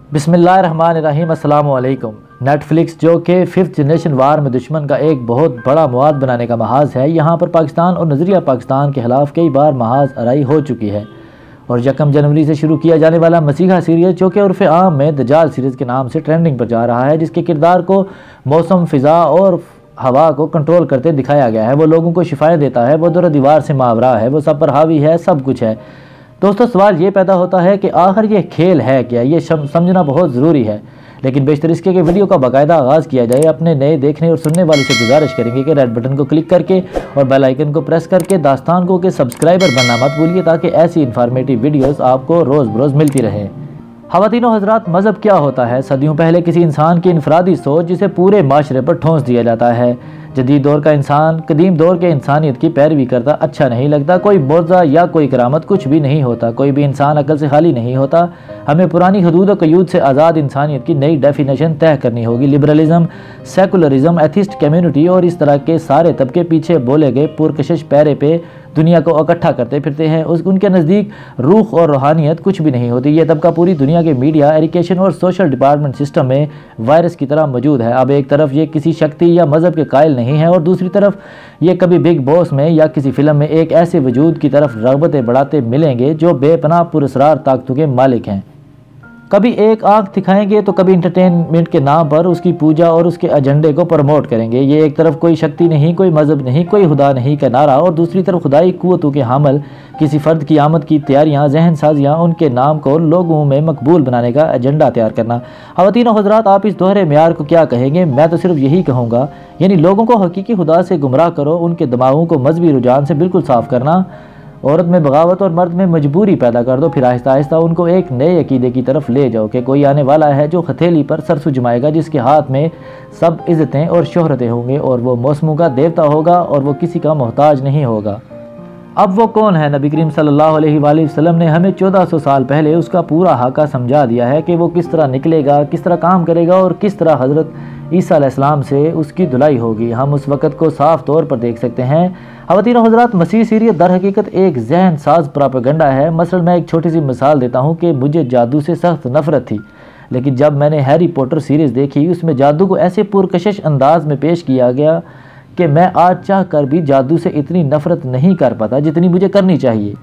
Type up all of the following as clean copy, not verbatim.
बिस्मिल्लाहिर्रहमानिर्रहीम अस्सलाम वालेकुम। नेटफ्लिक्स जो कि 5th जनरेशन वार में दुश्मन का एक बहुत बड़ा मवाद बनाने का महाज है, यहाँ पर पाकिस्तान और नज़रिया पाकिस्तान के ख़िलाफ़ कई बार महाज आराई हो चुकी है। और 1 जनवरी से शुरू किया जाने वाला मसीहा सीरीज़ जो कि उर्फ़ आम में दज्जाल सीरीज़ के नाम से ट्रेंडिंग पर जा रहा है, जिसके किरदार को मौसम, फ़िज़ा और हवा को कंट्रोल करते दिखाया गया है। वो लोगों को शिफाएँ देता है, वो दर दीवार से मावरा है, वो सब पर हावी है, सब कुछ है। दोस्तों, सवाल ये पैदा होता है कि आखिर ये खेल है क्या? ये समझना बहुत ज़रूरी है। लेकिन बेशतर इसके कि वीडियो का बाकायदा आगाज़ किया जाए, अपने नए देखने और सुनने वालों से गुजारिश करेंगे कि रेड बटन को क्लिक करके और बेल आइकन को प्रेस करके दास्तान को के सब्सक्राइबर बनना मत भूलिए, ताकि ऐसी इन्फॉर्मेटिव वीडियोस आपको रोज़ बरोज़ मिलती रहे। ख़वातीनो हज़रात, मज़हब क्या होता है? सदियों पहले किसी इंसान की इनफरादी सोच जिसे पूरे माशरे पर ठोंस दिया जाता है। जदीद दौर का इंसान कदीम दौर के इंसानियत की पैरवी करता अच्छा नहीं लगता। कोई मौज़ा या कोई करामत कुछ भी नहीं होता। कोई भी इंसान अकल से खाली नहीं होता। हमें पुरानी हदूद और क़यूद से आज़ाद इंसानियत की नई डेफिनेशन तय करनी होगी। लिबरलिज़म, सेकुलरिज़म, एथिस्ट कम्यूनिटी और इस तरह के सारे तबके पीछे बोले गए पुरकशिश पैरे पे दुनिया को इकट्ठा करते फिरते हैं। उनके नज़दीक रूह और रूहानियत कुछ भी नहीं होती। यह तबका पूरी दुनिया के मीडिया, एजुकेशन और सोशल डिपार्टमेंट सिस्टम में वायरस की तरह मौजूद है। अब एक तरफ ये किसी शक्ति या मज़हब के कायल नहीं है, और दूसरी तरफ ये कभी बिग बॉस में या किसी फिल्म में एक ऐसे वजूद की तरफ रग़बतें बढ़ाते मिलेंगे जो बेपनाह पुरस्रार ताकतों के मालिक हैं। कभी एक आंख दिखाएंगे तो कभी इंटरटेनमेंट के नाम पर उसकी पूजा और उसके एजेंडे को प्रमोट करेंगे। ये एक तरफ कोई शक्ति नहीं, कोई मज़हब नहीं, कोई खुदा नहीं का नारा, और दूसरी तरफ खुदाई कुव्वतों के हामिल किसी फ़र्द की आमद की तैयारियां, जहन साजियाँ, उनके नाम को लोगों में मकबूल बनाने का एजेंडा तैयार करना। ख़वातीनो हज़रात, आप इस दोहरे म्यार को क्या कहेंगे? मैं तो सिर्फ यही कहूँगा, यानी लोगों को हकीकी खुदा से गुमराह करो, उनके दिमागों को मजहबी रुझान से बिल्कुल साफ़ करना, औरत में बगावत और मर्द में मजबूरी पैदा कर दो, फिर आहिस्ता आहिस्ता उनको एक नए अकीदे की तरफ ले जाओ कि कोई आने वाला है जो हथेली पर सरसू जमाएगा, जिसके हाथ में सब इज़्ज़तें और शोहरतें होंगे, और वो मौसमों का देवता होगा और वो किसी का मोहताज नहीं होगा। अब वो कौन है? नबी करीम सल्लल्लाहु अलैहि वसल्लम ने हमें 1400 साल पहले उसका पूरा हाका समझा दिया है कि वो किस तरह निकलेगा, किस तरह काम करेगा और किस तरह हज़रत ईसा अलैहिस्सलाम से उसकी धुलाई होगी। हम उस वक़्त को साफ़ तौर पर देख सकते हैं। ख़वातीनो हज़रात, मसीह सीरीज़ दर हकीकत एक जहन साज प्रोपेगेंडा है। मसलन मैं एक छोटी सी मिसाल देता हूँ कि मुझे जादू से सख्त नफ़रत थी, लेकिन जब मैंने हैरी पॉटर सीरीज़ देखी, उसमें जादू को ऐसे पुरकशिश अंदाज में पेश किया गया कि मैं आज चाह कर भी जादू से इतनी नफ़रत नहीं कर पाता जितनी मुझे करनी चाहिए।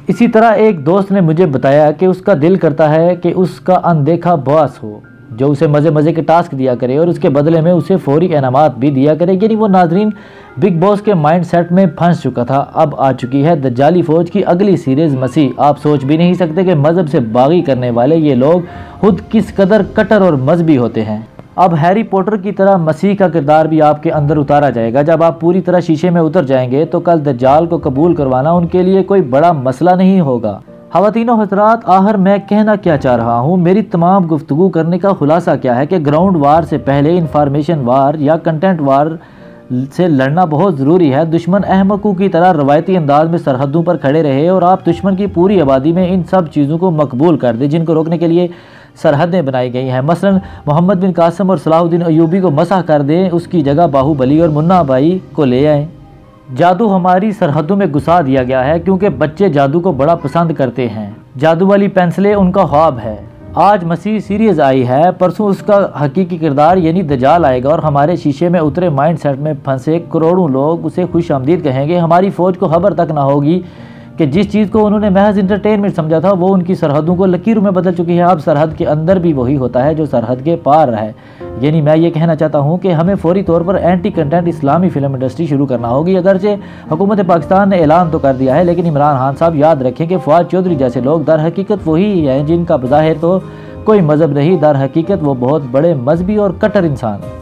इसी तरह एक दोस्त ने मुझे बताया कि उसका दिल करता है कि उसका अनदेखा बॉस हो जो उसे मज़े मज़े के टास्क दिया करे और उसके बदले में उसे फौरी इनामात भी दिया करे। यानी वो नाजरीन बिग बॉस के माइंड सेट में फंस चुका था। अब आ चुकी है दज्जाली फ़ौज की अगली सीरीज़ मसीह। आप सोच भी नहीं सकते कि मज़हब से बागी करने वाले ये लोग खुद किस कदर कट्टर और मजहबी होते हैं। अब हैरी पॉटर की तरह मसीह का किरदार भी आपके अंदर उतारा जाएगा। जब आप पूरी तरह शीशे में उतर जाएंगे तो कल दज्जाल को कबूल करवाना उनके लिए कोई बड़ा मसला नहीं होगा। ख़वातीनो हज़रात, आखिर मैं कहना क्या चाह रहा हूँ? मेरी तमाम गुफ्तगू करने का खुलासा क्या है कि ग्राउंड वार से पहले इंफॉर्मेशन वार या कंटेंट वार से लड़ना बहुत ज़रूरी है। दुश्मन अहमकों की तरह रवायती अंदाज में सरहदों पर खड़े रहे और आप दुश्मन की पूरी आबादी में इन सब चीज़ों को मकबूल कर दें जिनको रोकने के लिए सरहदें बनाई गई हैं। मसलन मोहम्मद बिन कासिम और सलाहुद्दीन अयूबी को मसह कर दें, उसकी जगह बाहुबली और मुन्ना भाई को ले आएँ। जादू हमारी सरहदों में घुसा दिया गया है क्योंकि बच्चे जादू को बड़ा पसंद करते हैं। जादू वाली पेंसिलें उनका ख्वाब है। आज मसीह सीरीज़ आई है, परसों उसका हकीकी किरदार यानी दज्जाल आएगा और हमारे शीशे में उतरे माइंड सेट में फंसे करोड़ों लोग उसे खुश आमदीद कहेंगे। हमारी फ़ौज को खबर तक ना होगी कि जिस चीज़ को उन्होंने महज इंटरटेनमेंट समझा था वो उनकी सरहदों को लकीरों में बदल चुकी है। अब सरहद के अंदर भी वही होता है जो सरहद के पार है। यानी मैं ये कहना चाहता हूँ कि हमें फौरी तौर पर एंटी कंटेंट इस्लामी फिल्म इंडस्ट्री शुरू करना होगी। अगरचे हुकूमत पाकिस्तान ने ऐलान तो कर दिया है, लेकिन इमरान खान साहब याद रखें कि फवाद चौधरी जैसे लोग दर हकीकत वही हैं जिनका बज़ाहिर तो कोई मज़हब नहीं, दर हकीकत वो बहुत बड़े मजहबी और कट्टर इंसान हैं।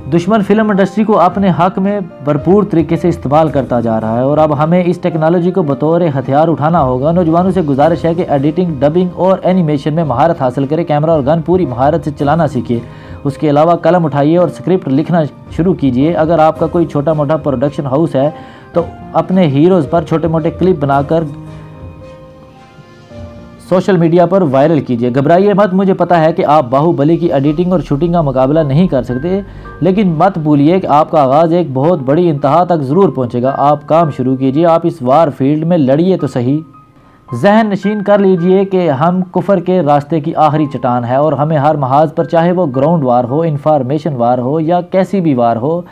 दुश्मन फिल्म इंडस्ट्री को अपने हक में भरपूर तरीके से इस्तेमाल करता जा रहा है और अब हमें इस टेक्नोलॉजी को बतौर हथियार उठाना होगा। नौजवानों से गुजारिश है कि एडिटिंग, डबिंग और एनिमेशन में महारत हासिल करें। कैमरा और गन पूरी महारत से चलाना सीखिए। उसके अलावा कलम उठाइए और स्क्रिप्ट लिखना शुरू कीजिए। अगर आपका कोई छोटा मोटा प्रोडक्शन हाउस है तो अपने हीरोज़ पर छोटे मोटे क्लिप बनाकर सोशल मीडिया पर वायरल कीजिए। घबराइए मत, मुझे पता है कि आप बाहुबली की एडिटिंग और शूटिंग का मुकाबला नहीं कर सकते, लेकिन मत भूलिए कि आपका आगाज़ एक बहुत बड़ी इंतहा तक ज़रूर पहुंचेगा। आप काम शुरू कीजिए, आप इस वार फील्ड में लड़िए तो सही। जहन नशीन कर लीजिए कि हम कुफर के रास्ते की आखिरी चट्टान है और हमें हर महाज पर, चाहे वो ग्राउंड वार हो, इंफॉर्मेशन वार हो या कैसी भी वार हो,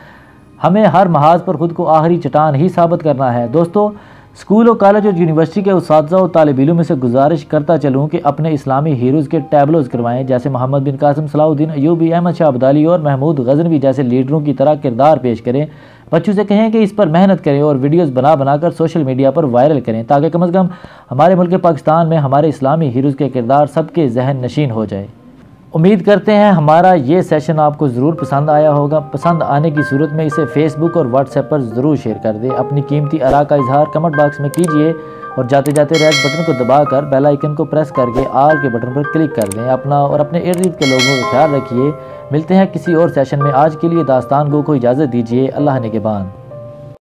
हमें हर महाज पर ख़ुद को आखिरी चट्टान ही साबित करना है। दोस्तों, स्कूल और कॉलेज और यूनिवर्सिटी के उस्ताज़ा और तालिब इल्म में से गुजारिश करता चलूँ कि अपने इस्लामी हीरोज़ के टैबलोज़ करवाएं, जैसे मोहम्मद बिन कासिम, सलाहुद्दीन अय्यूबी, अहमद शाह अब्दाली और महमूद गजनवी जैसे लीडरों की तरह किरदार पेश करें। बच्चों से कहें कि इस पर मेहनत करें और वीडियोस बना बनाकर सोशल मीडिया पर वायरल करें, ताकि कम से कम हमारे मुल्क पाकिस्तान में हमारे इस्लामी हीरोज़ के किरदार सबके जहन नशीन हो जाए। उम्मीद करते हैं हमारा ये सेशन आपको ज़रूर पसंद आया होगा। पसंद आने की सूरत में इसे फेसबुक और व्हाट्सएप पर ज़रूर शेयर कर दें। अपनी कीमती आरा का इजहार कमेंट बॉक्स में कीजिए और जाते जाते रेड बटन को दबाकर बेल आइकन को प्रेस करके आल के बटन पर क्लिक कर दें। अपना और अपने इर्द गिर्द के लोगों का ख्याल रखिए। मिलते हैं किसी और सेशन में। आज के लिए दास्तान गो को इजाज़त दीजिए। अल्लाह निगहबान।